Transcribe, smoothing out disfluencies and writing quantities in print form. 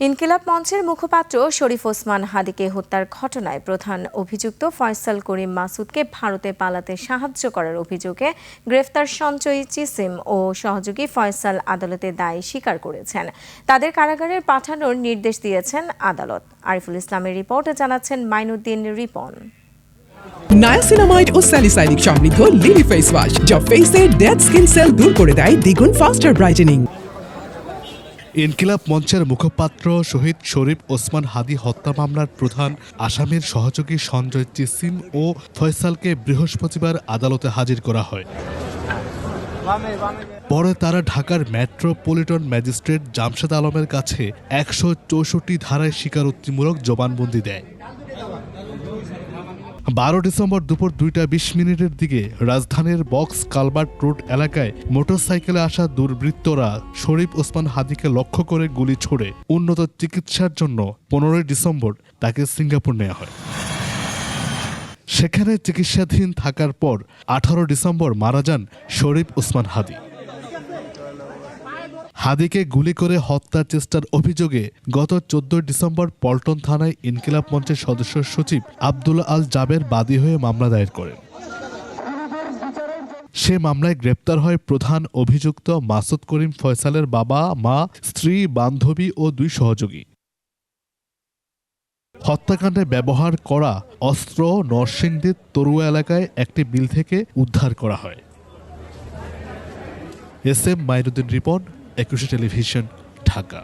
ইনকিলাব মঞ্চের মুখপাত্র শরীফ ওসমান হাদিকে হত্যার ঘটনায় প্রধান অভিযুক্ত ফয়সাল করিম মাসুদকে ভারতে পালাতে সাহায্য করার অভিযোগে গ্রেফতার সঞ্চয়ী চিসিম ও সহযোগী ফয়সাল আদালতে দায় স্বীকার করেছেন। তাদের কারাগারে পাঠানোর নির্দেশ দিয়েছেন আদালত। আরিফুল ইসলামের রিপোর্টে জানাচ্ছেন মাইনুদ্দিন রিপন। নায়াসিনামাইড ও স্যালিসাইলিক সমৃদ্ধ লিলি ফেস ওয়াশ যা ফেসের ডেড স্কিন সেল দূর করে দেয় দ্বিগুণ ফাস্টার ব্রাইটেনিং। ইনকিলাব মঞ্চের মুখপাত্র শহীদ শরীফ ওসমান হাদি হত্যা মামলার প্রধান আসামির সহযোগী সঞ্জয় চিসিম ও ফয়সালকে বৃহস্পতিবার আদালতে হাজির করা হয়। পরে তারা ঢাকার মেট্রোপলিটন ম্যাজিস্ট্রেট জামশেদ আলমের কাছে ১৬৪ ধারায় স্বীকারোক্তিমূলক জবানবন্দি দেয়। ১২ ডিসেম্বর দুপুর ২টা ২০ দিকে রাজধানীর বক্স কালভার্ট রোড এলাকায় মোটরসাইকেলে আসা দুর্বৃত্তরা শরীফ ওসমান হাদিকে লক্ষ্য করে গুলি ছোড়ে উন্নত চিকিৎসার জন্য ১৫ ডিসেম্বর তাকে সিঙ্গাপুর নেওয়া হয়। সেখানে চিকিৎসাধীন থাকার পর ১৮ ডিসেম্বর মারা যান শরীফ ওসমান হাদি। হাদিকে গুলি করে হত্যার চেষ্টার অভিযোগে গত ১৪ ডিসেম্বর পল্টন থানায় ইনকিলাব মঞ্চের সদস্য সচিব আব্দুল আল জাবের বাদী হয়ে মামলা দায়ের করেন। সে মামলায় গ্রেপ্তার হয় প্রধান অভিযুক্ত মাসুদ করিম ফয়সালের বাবা, মা, স্ত্রী, বান্ধবী ও ২ সহযোগী। হত্যাকাণ্ডে ব্যবহার করা অস্ত্র নরসিংদীর তরুয়া এলাকায় একটি বিল থেকে উদ্ধার করা হয়। S M Mainuddin Ripon, ২১ television, Dhaka.